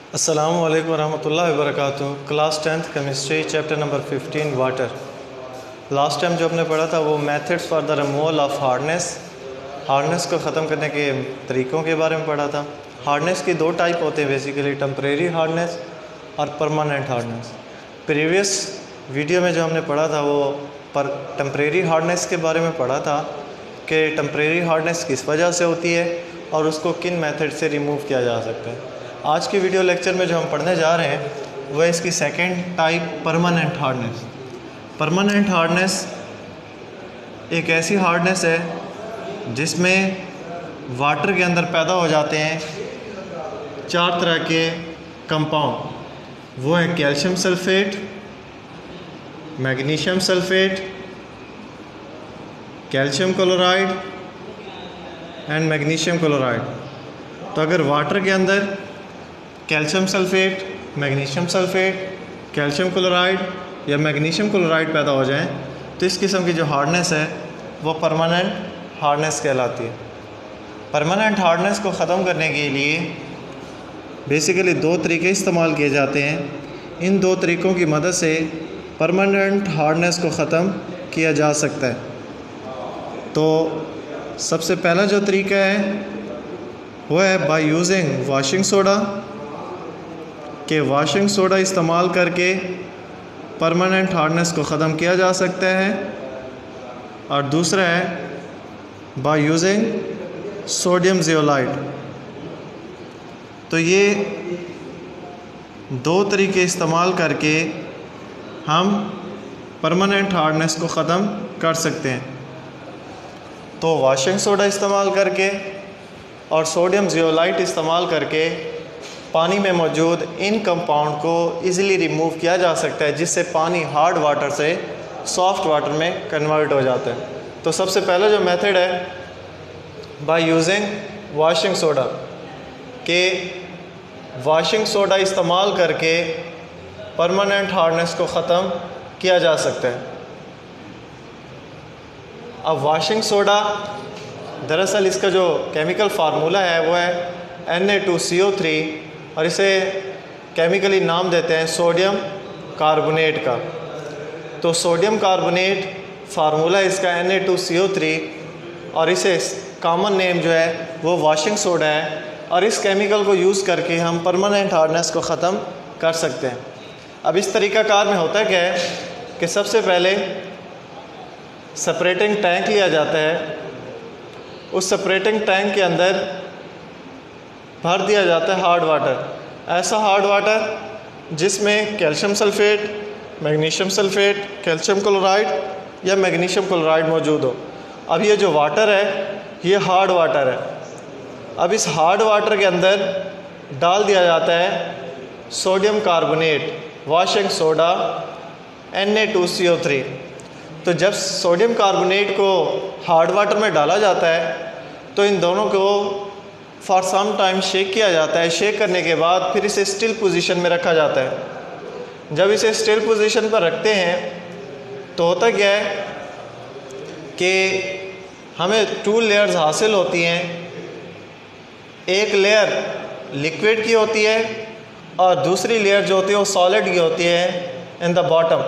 अस्सलामु अलैकुम रहमतुल्लाहि व बरकातुहू। Class 10th chemistry chapter number 15 water. Last time जो हमने पढ़ा था वो methods for the removal of hardness को ख़त्म करने के तरीक़ों के बारे में पढ़ा था। हार्डनेस की दो टाइप होते हैं बेसिकली, टेम्परेरी हार्डनेस और परमानेंट हार्डनेस। प्रीवियस वीडियो में जो हमने पढ़ा था वो टेम्परेरी हार्डनेस के बारे में पढ़ा था कि टेम्परेरी हार्डनेस किस वजह से होती है और उसको किन मेथड से रिमूव किया जा सकता है। आज के वीडियो लेक्चर में जो हम पढ़ने जा रहे हैं वह इसकी second type permanent hardness. Permanent hardness एक ऐसी हार्डनेस है जिसमें वाटर के अंदर पैदा हो जाते हैं चार तरह के कंपाउंड। वो है calcium sulphate, magnesium sulphate, calcium chloride and magnesium chloride. तो अगर वाटर के अंदर calcium sulphate, magnesium sulphate, calcium chloride या मैग्नीशियम क्लोराइड पैदा हो जाएं तो इस किस्म की जो हार्डनेस है वो परमानेंट हार्डनेस कहलाती है। परमानेंट हार्डनेस को ख़त्म करने के लिए बेसिकली दो तरीके इस्तेमाल किए जाते हैं। इन दो तरीक़ों की मदद से परमानेंट हार्डनेस को ख़त्म किया जा सकता है। तो सबसे पहला जो तरीका है वो है बाय यूजिंग वाशिंग सोडा, कि वाशिंग सोडा इस्तेमाल करके परमानेंट हार्डनेस को ख़त्म किया जा सकता है। और दूसरा है बाय यूजिंग सोडियम ज़ियोलाइट। तो ये दो तरीके इस्तेमाल करके हम परमानेंट हार्डनेस को ख़त्म कर सकते हैं। तो वाशिंग सोडा इस्तेमाल करके और सोडियम ज़ियोलाइट इस्तेमाल करके पानी में मौजूद इन कंपाउंड को इजीली रिमूव किया जा सकता है, जिससे पानी हार्ड वाटर से सॉफ्ट वाटर में कन्वर्ट हो जाता है। तो सबसे पहला जो मेथड है बाय यूजिंग वाशिंग सोडा, के वाशिंग सोडा इस्तेमाल करके परमानेंट हार्डनेस को ख़त्म किया जा सकता है। अब वाशिंग सोडा दरअसल इसका जो केमिकल फार्मूला है वो है Na2CO3 और इसे केमिकली नाम देते हैं सोडियम कार्बोनेट का। तो सोडियम कार्बोनेट फार्मूला इसका Na2CO3 और इसे कॉमन नेम जो है वो वाशिंग सोडा है। और इस केमिकल को यूज़ करके हम परमानेंट हार्डनेस को ख़त्म कर सकते हैं। अब इस तरीक़ाकार में होता क्या है कि सबसे पहले सेपरेटिंग टैंक लिया जाता है। उस सेपरेटिंग टैंक के अंदर भर दिया जाता है हार्ड वाटर, ऐसा हार्ड वाटर जिसमें calcium sulphate, magnesium sulphate, calcium chloride या मैग्नीशियम क्लोराइड मौजूद हो। अब ये जो वाटर है ये हार्ड वाटर है। अब इस हार्ड वाटर के अंदर डाल दिया जाता है sodium carbonate, washing soda Na2CO3। तो जब सोडियम कार्बोनेट को हार्ड वाटर में डाला जाता है तो इन दोनों को फॉर सम टाइम शेक किया जाता है। शेक करने के बाद फिर इसे स्टिल पोजीशन में रखा जाता है। जब इसे स्टिल पोजीशन पर रखते हैं तो होता क्या है कि हमें टू लेयर्स हासिल होती हैं। एक लेयर लिक्विड की होती है और दूसरी लेयर जो होती है वो सॉलिड की होती है इन द बॉटम।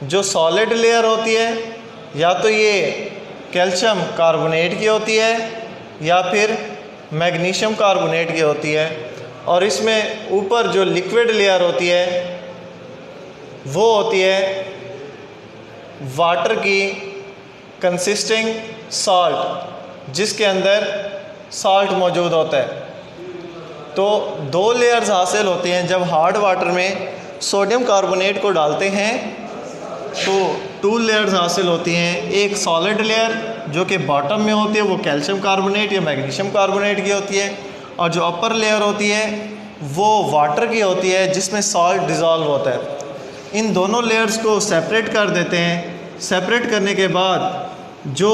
जो सॉलिड लेयर होती है या तो ये कैल्शियम कार्बोनेट की होती है या फिर मैग्नीशियम कार्बोनेट की होती है। और इसमें ऊपर जो लिक्विड लेयर होती है वो होती है वाटर की कंसिस्टिंग सॉल्ट, जिसके अंदर सॉल्ट मौजूद होता है। तो दो लेयर्स हासिल होती हैं। जब हार्ड वाटर में सोडियम कार्बोनेट को डालते हैं तो टू लेयर्स हासिल होती हैं। एक सॉलिड लेयर जो कि बॉटम में होती है वो कैल्शियम कार्बोनेट या मैग्नीशियम कार्बोनेट की होती है, और जो अपर लेयर होती है वो वाटर की होती है जिसमें सॉल्ट डिज़ोल्व होता है। इन दोनों लेयर्स को सेपरेट कर देते हैं। सेपरेट करने के बाद जो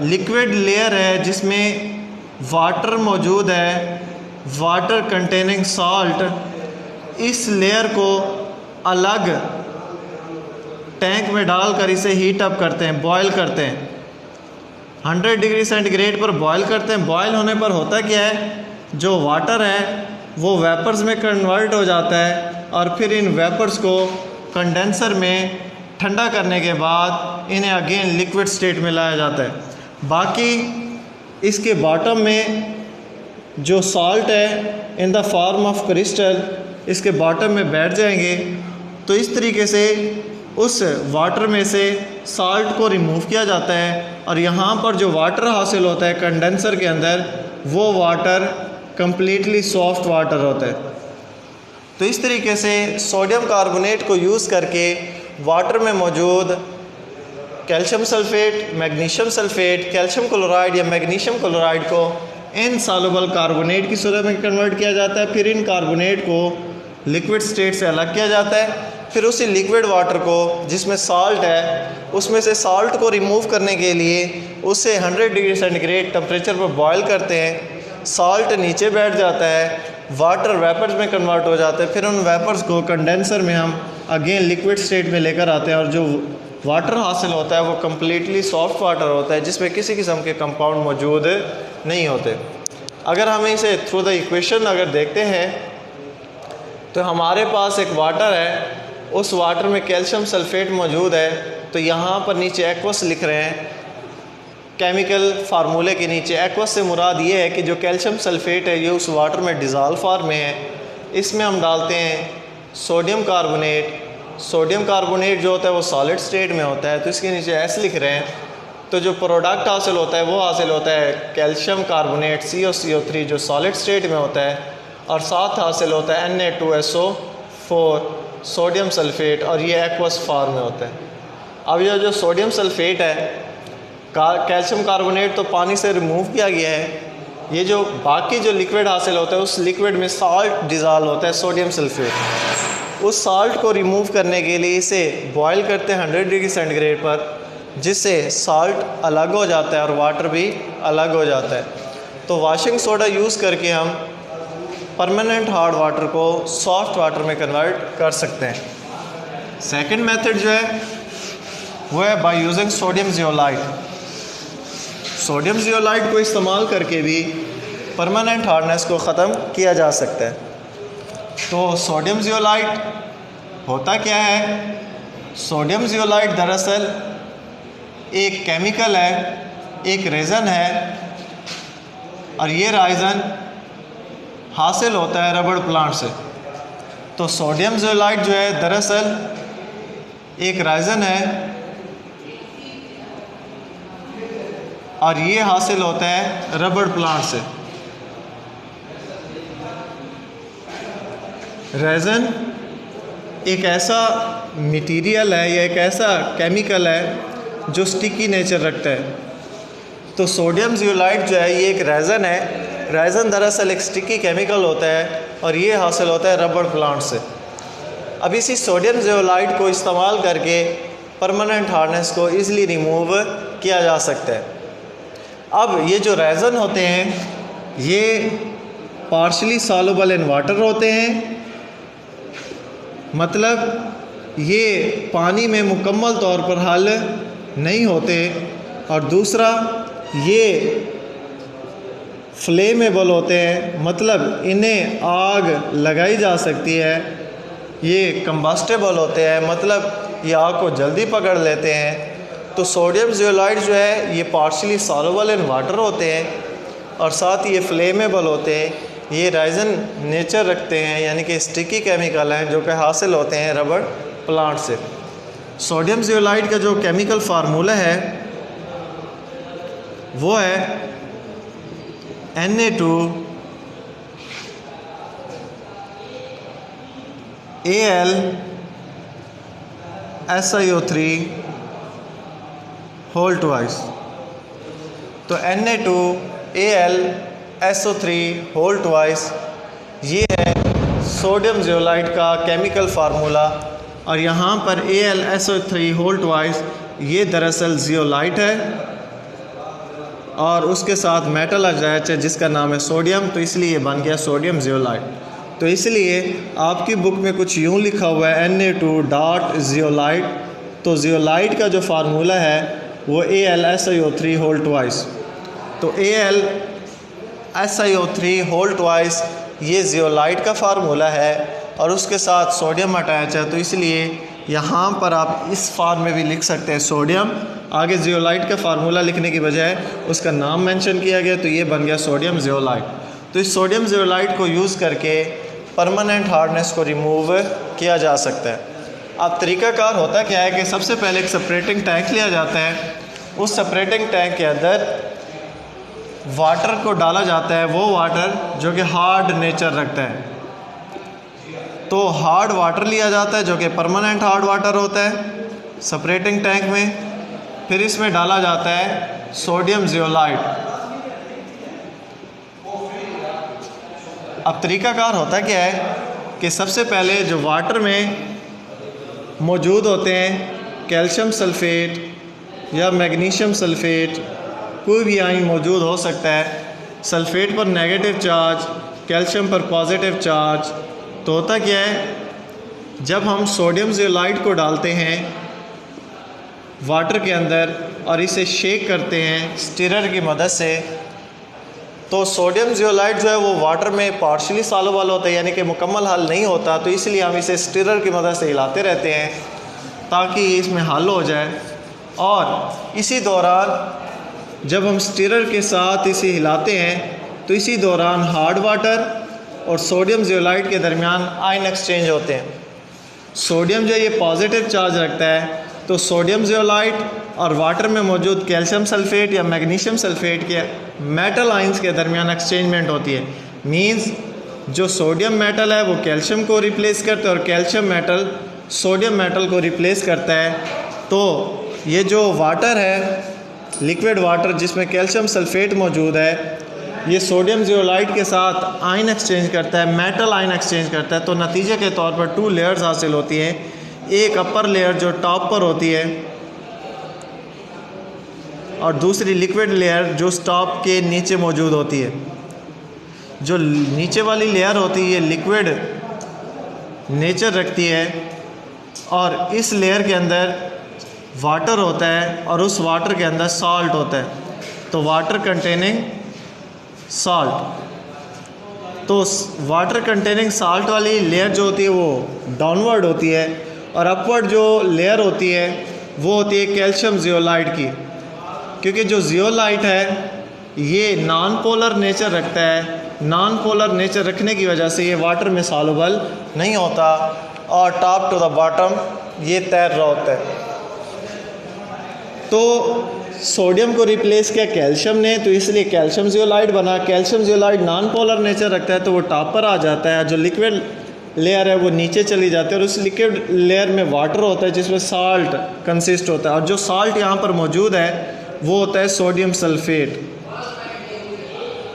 लिक्विड लेयर है जिसमें वाटर मौजूद है, वाटर कंटेनिंग सॉल्ट, इस लेयर को अलग टैंक में डालकर इसे हीट अप करते हैं, बॉयल करते हैं। 100 डिग्री सेंटीग्रेड पर बॉयल करते हैं। बॉयल होने पर होता क्या है, जो वाटर है वो वेपर्स में कन्वर्ट हो जाता है और फिर इन वेपर्स को कंडेंसर में ठंडा करने के बाद इन्हें अगेन लिक्विड स्टेट में लाया जाता है। बाकी इसके बॉटम में जो सॉल्ट है in the form of crystal इसके बॉटम में बैठ जाएंगे। तो इस तरीके से उस वाटर में से सॉल्ट को रिमूव किया जाता है और यहाँ पर जो वाटर हासिल होता है कंडेंसर के अंदर वो वाटर कम्प्लीटली सॉफ्ट वाटर होता है। तो इस तरीके से सोडियम कार्बोनेट को यूज़ करके वाटर में मौजूद calcium sulphate, magnesium sulphate, calcium chloride या मैग्नीशियम क्लोराइड को इनसॉल्युबल कार्बोनेट की सूरत में कन्वर्ट किया जाता है। फिर इन कार्बोनेट को लिक्विड स्टेट से अलग किया जाता है। फिर उसी लिक्विड वाटर को जिसमें सॉल्ट है उसमें से सॉल्ट को रिमूव करने के लिए उसे 100 डिग्री सेंटीग्रेड टेम्परेचर पर बॉयल करते हैं। सॉल्ट नीचे बैठ जाता है, वाटर वेपर्स में कन्वर्ट हो जाता है। फिर उन वेपर्स को कंडेंसर में हम अगेन लिक्विड स्टेट में लेकर आते हैं और जो वाटर हासिल होता है वो कम्प्लीटली सॉफ्ट वाटर होता है जिसमें किसी किस्म के कंपाउंड मौजूद नहीं होते। अगर हम इसे थ्रू द इक्वेशन अगर देखते हैं तो हमारे पास एक वाटर है, उस वाटर में कैल्शियम सल्फेट मौजूद है। तो यहाँ पर नीचे एक्वस लिख रहे हैं केमिकल फार्मूले के नीचे। एक्वस से मुराद ये है कि जो कैल्शियम सल्फेट है ये उस वाटर में डिज़ॉल्व फॉर्म में है। इसमें हम डालते हैं सोडियम कार्बोनेट। सोडियम कार्बोनेट जो होता है वो सॉलिड स्टेट में होता है तो इसके नीचे ऐसे लिख रहे हैं। तो जो प्रोडक्ट हासिल होता है वो हासिल होता है कैल्शियम कार्बोनेट CaCO3 जो सॉलिड स्टेट में होता है और साथ हासिल होता है Na2SO4 सोडियम सल्फेट और ये एक्वस फॉर्म में होता है। अब ये जो सोडियम सल्फेट है कैल्शियम कार्बोनेट तो पानी से रिमूव किया गया है। ये जो बाकी जो लिक्विड हासिल होता है उस लिक्विड में सॉल्ट डिज़ॉल्व होता है सोडियम सल्फेट। उस सॉल्ट को रिमूव करने के लिए इसे बॉयल करते हैं 100 डिग्री सेंटीग्रेड पर जिससे सॉल्ट अलग हो जाता है और वाटर भी अलग हो जाता है। तो वॉशिंग सोडा यूज़ करके हम परमानेंट हार्ड वाटर को सॉफ्ट वाटर में कन्वर्ट कर सकते हैं। सेकंड मेथड जो है वो है by using sodium zeolite. Sodium zeolite को इस्तेमाल करके भी परमानेंट हार्डनेस को ख़त्म किया जा सकता है। तो सोडियम जियोलाइट होता क्या है? सोडियम जियोलाइट दरअसल एक केमिकल है, एक रेज़न है और ये रेज़न हासिल होता है रबड़ प्लांट से। तो सोडियम जियोलाइट जो है दरअसल एक रेज़न है और ये हासिल होता है रबड़ प्लांट से। रेज़न एक ऐसा मटेरियल है या एक ऐसा केमिकल है जो स्टिकी नेचर रखता है। तो सोडियम जियोलाइट जो है ये एक रेज़न है। रेज़न दरअसल एक स्टिकी केमिकल होता है और ये हासिल होता है रबड़ प्लांट से। अब इसी सोडियम जियोलाइट को इस्तेमाल करके परमानेंट हार्डनेस को ईज़िली रिमूव किया जा सकता है। अब ये जो रेज़न होते हैं ये पार्शली सॉल्युबल इन वाटर होते हैं, मतलब ये पानी में मुकम्मल तौर पर हल नहीं होते। और दूसरा ये फ्लेमेबल होते हैं, मतलब इन्हें आग लगाई जा सकती है। ये कंबस्टेबल होते हैं, मतलब ये आग को जल्दी पकड़ लेते हैं। तो सोडियम जियोलाइट जो है ये पार्शली सॉल्युबल इन वाटर होते हैं और साथ ही ये फ्लेमेबल होते हैं। ये रेज़न नेचर रखते हैं यानी कि स्टिकी केमिकल हैं जो कि हासिल होते हैं रबड़ प्लांट से। सोडियम जियोलाइट का जो केमिकल फार्मूला है वो है Na2AlSiO3 होल ट्वाइस। तो Na2AlSO3 होल ट्वाइस ये है सोडियम जियोलाइट का केमिकल फार्मूला। और यहाँ पर AlSO3 होल ट्वाइस ये दरअसल जियोलाइट है और उसके साथ मेटल अटैच है जिसका नाम है सोडियम, तो इसलिए बन गया सोडियम जियोलाइट। तो इसलिए आपकी बुक में कुछ यूँ लिखा हुआ है Na2.जियोलाइट। तो जियोलाइट का जो फार्मूला है वो AlSiO3 होल ट्वाइस। तो AlSiO3 होल ट्वाइस ये जियोलाइट का फार्मूला है और उसके साथ सोडियम अटैच है, तो इसलिए यहाँ पर आप इस फॉर्म में भी लिख सकते हैं सोडियम, आगे जियोलाइट का फार्मूला लिखने की बजाय उसका नाम मेंशन किया गया, तो ये बन गया सोडियम जियोलाइट। तो इस सोडियम जियोलाइट को यूज़ करके परमानेंट हार्डनेस को रिमूव किया जा सकता है। अब तरीक़ाकार होता क्या है कि सबसे पहले एक सेपरेटिंग टैंक लिया जाता है, उस सेपरेटिंग टैंक के अंदर वाटर को डाला जाता है, वो वाटर जो कि हार्ड नेचर रखता है। तो हार्ड वाटर लिया जाता है जो कि परमानेंट हार्ड वाटर होता है सेपरेटिंग टैंक में, फिर इसमें डाला जाता है सोडियम जियोलाइट। अब तरीक़ाकार होता क्या है कि सबसे पहले जो वाटर में मौजूद होते हैं कैल्शियम सल्फ़ेट या मैग्नीशियम सल्फ़ेट, कोई भी आयन मौजूद हो सकता है। सल्फ़ेट पर नेगेटिव चार्ज, कैल्शियम पर पॉजिटिव चार्ज। तो होता क्या है, जब हम सोडियम जियोलाइट को डालते हैं वाटर के अंदर और इसे शेक करते हैं स्टिरर की मदद से, तो सोडियम जियोलाइट जो है वो वाटर में पार्शली सॉल्युबल होता है, यानी कि मुकम्मल हल नहीं होता, तो इसलिए हम इसे स्टिरर की मदद से हिलाते रहते हैं ताकि इसमें हल हो जाए। और इसी दौरान जब हम स्टिरर के साथ इसे हिलाते हैं तो इसी दौरान हार्ड वाटर और सोडियम जियोलाइट के दरमियान आयन एक्सचेंज होते हैं। सोडियम जो ये पॉजिटिव चार्ज रखता है, तो सोडियम जियोलाइट और वाटर में मौजूद कैल्शियम सल्फ़ेट या मैग्नीशियम सल्फ़ेट के मेटल आयंस के दरमियान एक्सचेंजमेंट होती है। मींस जो सोडियम मेटल है वो कैल्शियम को रिप्लेस करता है और कैल्शियम मेटल सोडियम मेटल को रिप्लेस करता है। तो ये जो वाटर है, लिक्विड वाटर जिसमें कैल्शियम सल्फ़ेट मौजूद है, ये सोडियम जियोलाइट के साथ आयन एक्सचेंज करता है, मेटल आयन एक्सचेंज करता है। तो नतीजे के तौर पर 2 लेयर्स हासिल होती हैं, एक अपर लेयर जो टॉप पर होती है और दूसरी लिक्विड लेयर जो टॉप के नीचे मौजूद होती है। जो नीचे वाली लेयर होती है ये लिक्विड नेचर रखती है और इस लेयर के अंदर वाटर होता है और उस वाटर के अंदर सॉल्ट होता है, तो वाटर कंटेनिंग सॉल्ट। तो वाटर कंटेनिंग सॉल्ट वाली लेयर जो होती है वो डाउनवर्ड होती है और अपवर्ड जो लेयर होती है वो होती है कैल्शियम जियोलाइट की, क्योंकि जो जियोलाइट है ये नॉन पोलर नेचर रखता है। नॉन पोलर नेचर रखने की वजह से ये वाटर में सॉल्युबल नहीं होता और टॉप टू द बॉटम ये तैर रहा होता है। तो सोडियम को रिप्लेस किया कैल्शियम ने, तो इसलिए कैल्शियम जियोलाइट बना। Calcium zeolite non polar nature रखता है तो वो टॉप पर आ जाता है, जो लिक्विड लेयर है वो नीचे चली जाती है और उस लिक्विड लेयर में वाटर होता है जिसमें साल्ट कंसिस्ट होता है और जो साल्ट यहाँ पर मौजूद है वो होता है सोडियम सल्फ़ेट।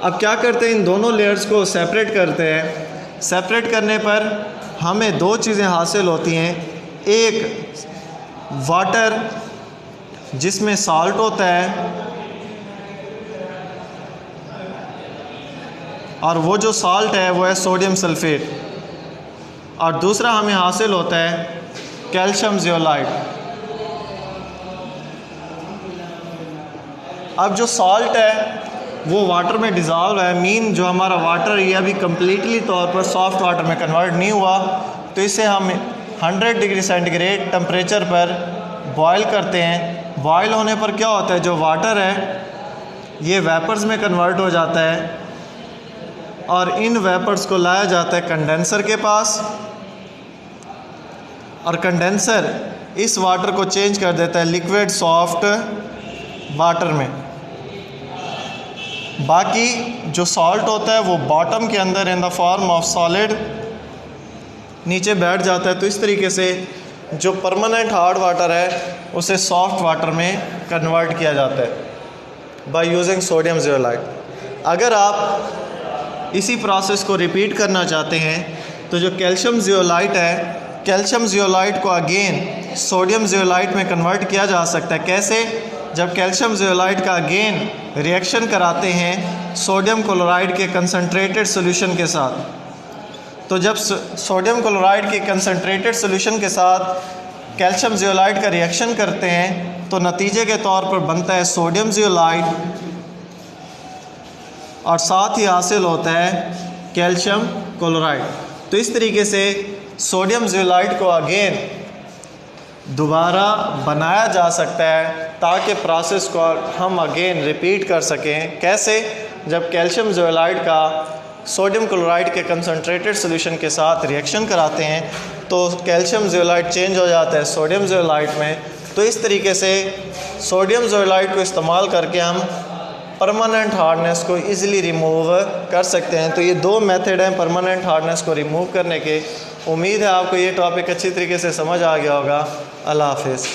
अब क्या करते हैं, इन दोनों लेयर्स को सेपरेट करते हैं। सेपरेट करने पर हमें 2 चीज़ें हासिल होती हैं, एक वाटर जिसमें साल्ट होता है और वो जो साल्ट है वो है सोडियम सल्फ़ेट, और दूसरा हमें हासिल होता है कैल्शियम जियोलाइट। अब जो साल्ट है वो वाटर में डिज़ॉल्व है, मीन जो हमारा वाटर ये अभी कम्प्लीटली तौर पर सॉफ्ट वाटर में कन्वर्ट नहीं हुआ, तो इसे हम 100 डिग्री सेंटीग्रेड टेम्परेचर पर बॉयल करते हैं। बॉयल होने पर क्या होता है, जो वाटर है ये वेपर्स में कन्वर्ट हो जाता है और इन वेपर्स को लाया जाता है कंडेंसर के पास और कंडेंसर इस वाटर को चेंज कर देता है लिक्विड सॉफ्ट वाटर में। बाकी जो सॉल्ट होता है वो बॉटम के अंदर in the form of solid नीचे बैठ जाता है। तो इस तरीके से जो परमानेंट हार्ड वाटर है उसे सॉफ्ट वाटर में कन्वर्ट किया जाता है बाय यूजिंग सोडियम जियोलाइट। अगर आप इसी प्रोसेस को रिपीट करना चाहते हैं तो जो कैल्शियम जियोलाइट है, कैल्शियम जियोलाइट को अगेन सोडियम जियोलाइट में कन्वर्ट किया जा सकता है। कैसे? जब कैल्शियम जियोलाइट का अगेन रिएक्शन कराते हैं सोडियम क्लोराइड के कंसनट्रेटेड सॉल्यूशन के साथ, तो जब सोडियम क्लोराइड के कंसनट्रेटेड सॉल्यूशन के साथ कैल्शियम जियोलाइट का रिएक्शन करते हैं तो नतीजे के तौर पर बनता है सोडियम जियोलाइट और साथ ही हासिल होता है कैल्शियम क्लोराइड। तो इस तरीके से सोडियम ज़ियोलाइट को अगेन दोबारा बनाया जा सकता है ताकि प्रोसेस को हम अगेन रिपीट कर सकें। कैसे? जब कैल्शियम ज़ियोलाइट का सोडियम क्लोराइड के कंसनट्रेटेड सॉल्यूशन के साथ रिएक्शन कराते हैं तो कैल्शियम ज़ियोलाइट चेंज हो जाता है सोडियम ज़ियोलाइट में। तो इस तरीके से सोडियम ज़ियोलाइट को इस्तेमाल करके हम परमानेंट हार्डनेस को इजीली रिमूव कर सकते हैं। तो ये दो मेथड हैं परमानेंट हार्डनेस को रिमूव करने के। उम्मीद है आपको ये टॉपिक अच्छी तरीके से समझ आ गया होगा। अल्लाह हाफ़िज़।